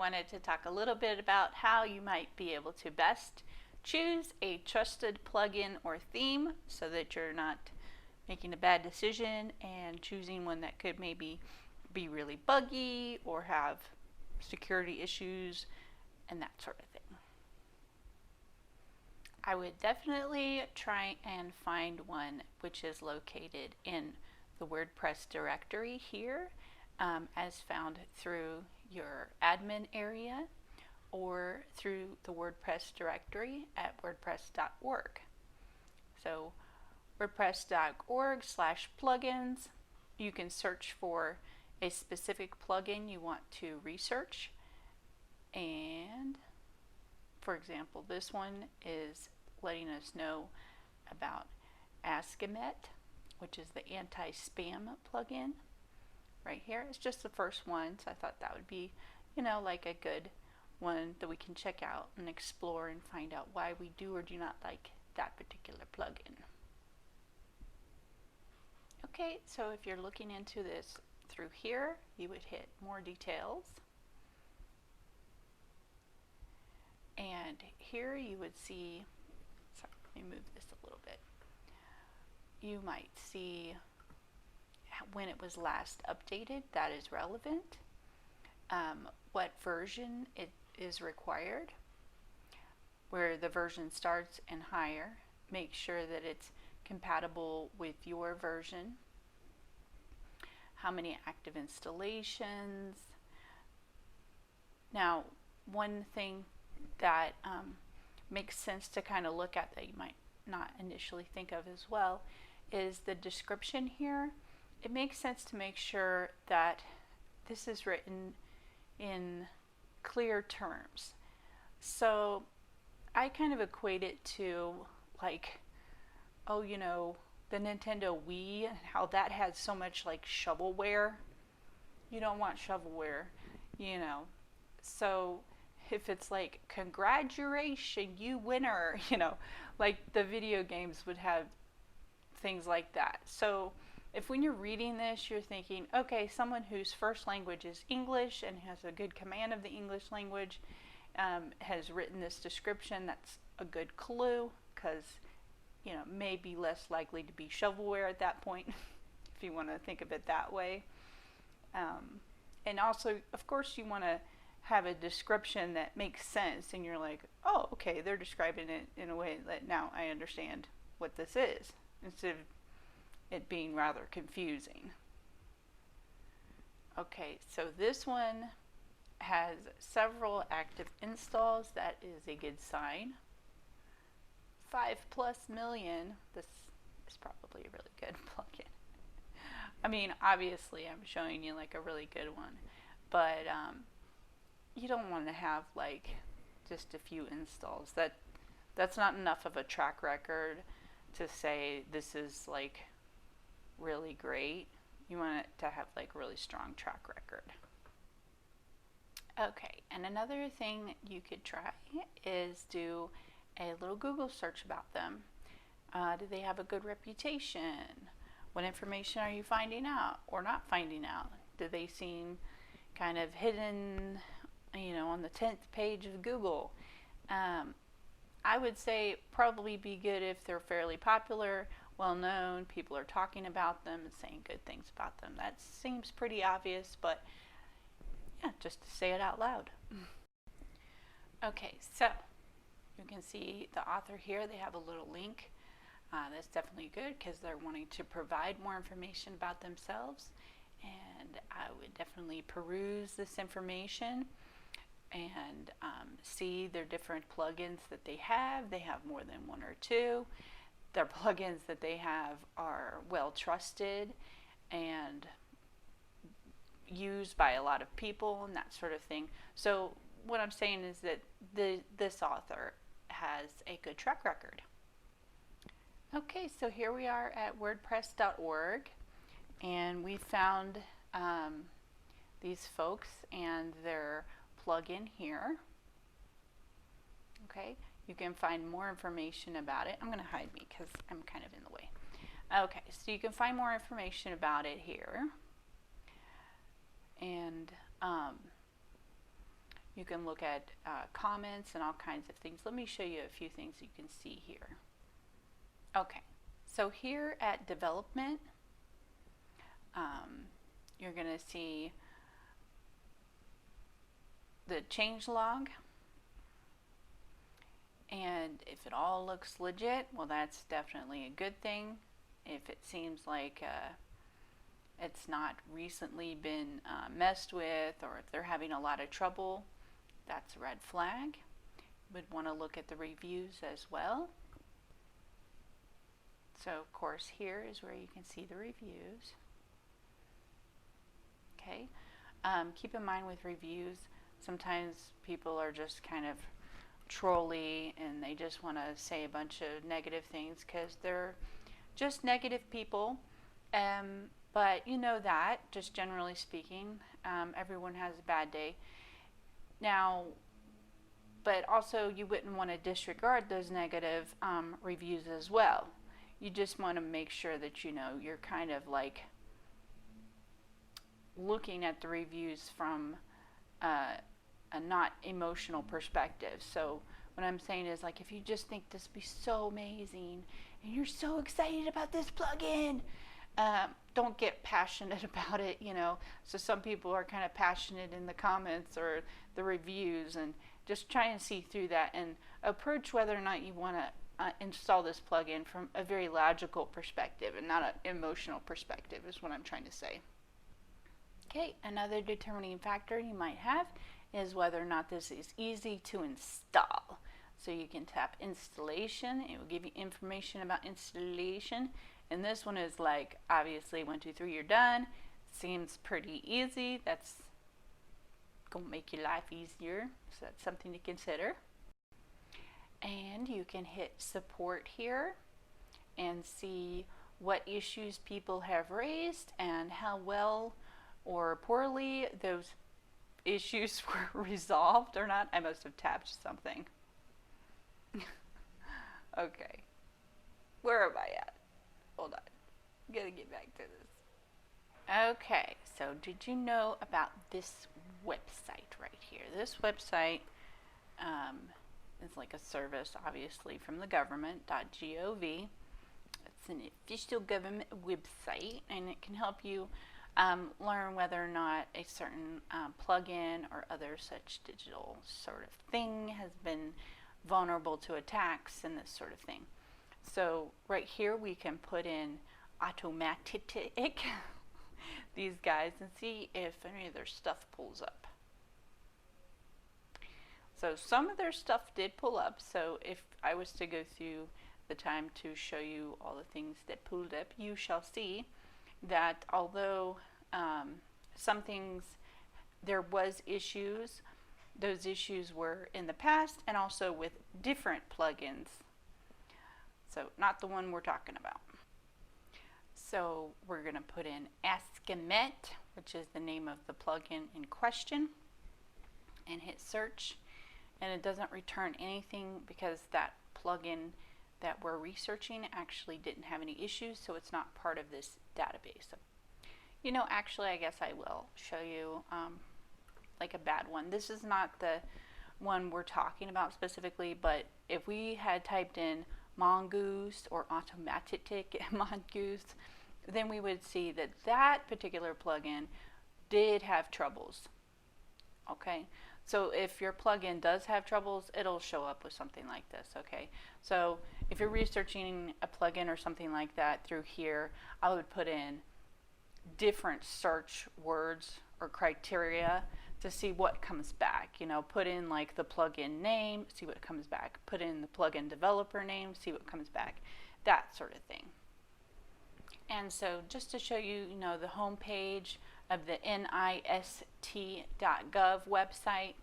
wanted to talk a little bit about how you might be able to best choose a trusted plugin or theme so that you're not making a bad decision and choosing one that could maybe be really buggy or have security issues and that sort of thing. I would definitely try and find one which is located in the WordPress directory here, as found through your admin area or through the WordPress directory at wordpress.org. So wordpress.org/plugins, you can search for a specific plugin you want to research, and for example, this one is letting us know about Askimet, which is the anti-spam plugin. Right here, it's just the first one, so I thought that would be, like a good one that we can check out and explore and find out why we do or do not like that particular plugin. Okay, so if you're looking into this through here, you would hit more details. And here you would see, sorry, let me move this a little bit. You might see when it was last updated, that is relevant. What version it is required, where the version starts and higher. Make sure that it's compatible with your version. How many active installations. Now, one thing that makes sense to kind of look at that you might not initially think of as well is the description here. It makes sense to make sure that this is written in clear terms. So I kind of equate it to like, the Nintendo Wii and how that had so much like shovelware. You don't want shovelware, So if it's like, congratulations, you winner, like the video games would have things like that. So if when you're reading this, you're thinking, okay, someone whose first language is English and has a good command of the English language has written this description, that's a good clue, because, may be less likely to be shovelware at that point, if you want to think of it that way. And also, of course, you want to have a description that makes sense, and you're like, oh, okay, they're describing it in a way that now I understand what this is, instead of it being rather confusing. Okay, so this one has several active installs. That is a good sign. 5+ million. This is probably a really good plugin. I mean, obviously I'm showing you like a really good one, but you don't want to have like just a few installs. That's not enough of a track record to say this is like really great. You want it to have like really strong track record. Okay, and another thing you could try is do a little Google search about them. Do they have a good reputation? What information are you finding out or not finding out? Do they seem kind of hidden, on the 10th page of Google? I would say probably be good if they're fairly popular, well known, people are talking about them and saying good things about them. That seems pretty obvious, but yeah, just to say it out loud. Okay, so you can see the author here, they have a little link. That's definitely good because they're wanting to provide more information about themselves, and I would definitely peruse this information and see their different plugins that they have. They have more than one or two. Their plugins that they have are well trusted and used by a lot of people and that sort of thing. So what I'm saying is that this author has a good track record. Okay, so here we are at wordpress.org, and we found these folks and their plugin here. Okay, you can find more information about it. I'm going to hide me because I'm kind of in the way. Okay, so you can find more information about it here. And You can look at comments and all kinds of things. Let me show you a few things you can see here. Okay, so here at development, you're going to see the change log. And if it all looks legit, well, that's definitely a good thing. If it seems like it's not recently been messed with, or if they're having a lot of trouble, that's a red flag. Would want to look at the reviews as well. So of course here is where you can see the reviews. Okay, keep in mind with reviews, sometimes people are just kind of trolly and they just want to say a bunch of negative things because they're just negative people. But you know that, just generally speaking, everyone has a bad day. Now, but also you wouldn't want to disregard those negative reviews as well. You just want to make sure that you know you're kind of like looking at the reviews from a not emotional perspective. So what I'm saying is, like, if you just think this would be so amazing and you're so excited about this plugin, don't get passionate about it, you know. So some people are kind of passionate in the comments or the reviews, and just try and see through that and approach whether or not you want to install this plugin from a very logical perspective and not an emotional perspective is what I'm trying to say. Okay, another determining factor you might have is whether or not this is easy to install. So you can tap installation. It will give you information about installation. And this one is like, obviously 1, 2, 3, you're done. Seems pretty easy. That's gonna make your life easier. So that's something to consider. And you can hit support here and see what issues people have raised and how well or poorly those issues were resolved or not. I must have tapped something. Okay. Where am I at? Hold on. Gotta get back to this. Okay, so did you know about this website right here? This website is like a service, obviously, from the government, .gov. It's an official government website, and it can help you learn whether or not a certain plugin or other such digital sort of thing has been vulnerable to attacks and this sort of thing. So right here we can put in automatic these guys and see if any of their stuff pulls up. So some of their stuff did pull up. So if I was to go through the time to show you all the things that pulled up, you shall see that although some things there was issues, those issues were in the past and also with different plugins. So not the one we're talking about. So we're going to put in Ask-A-Met, which is the name of the plugin in question, and hit search. And it doesn't return anything because that plugin that we're researching actually didn't have any issues, so it's not part of this database. So, you know, actually I guess I will show you like a bad one. This is not the one we're talking about specifically, but if we had typed in Mongoose or automatic Mongoose, then we would see that that particular plugin did have troubles. Okay, so if your plugin does have troubles, it'll show up with something like this. Okay, so if you're researching a plugin or something like that through here, I would put in different search words or criteria to see what comes back. You know, put in like the plugin name, see what comes back. Put in the plugin developer name, see what comes back. That sort of thing. And so just to show you, you know, the home page of the NIST.gov website,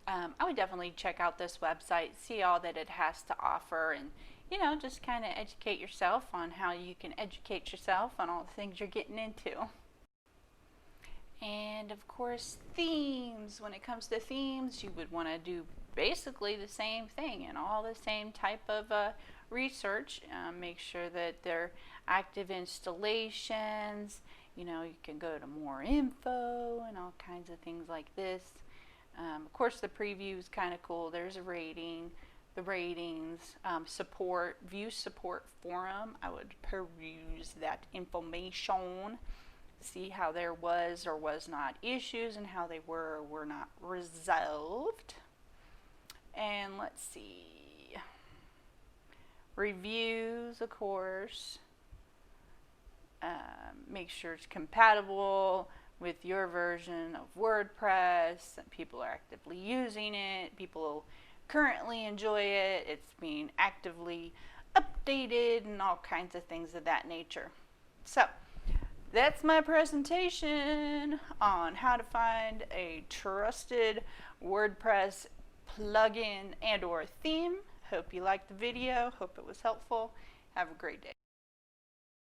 I would definitely check out this website, see all that it has to offer, and, you know, just kind of educate yourself on how you can educate yourself on all the things you're getting into. And of course, themes. When it comes to themes, you would want to do basically the same thing and all the same type of research. Make sure that they're active installations. You know, you can go to more info and all kinds of things like this. Of course, the preview is kind of cool. There's a rating, the ratings, support, view support forum. I would peruse that information, see how there was or was not issues and how they were or were not resolved. And let's see, reviews, of course. Make sure it's compatible with your version of WordPress, that people are actively using it, people currently enjoy it, it's being actively updated, and all kinds of things of that nature. So that's my presentation on how to find a trusted WordPress plugin and or theme. Hope you liked the video. Hope it was helpful. Have a great day.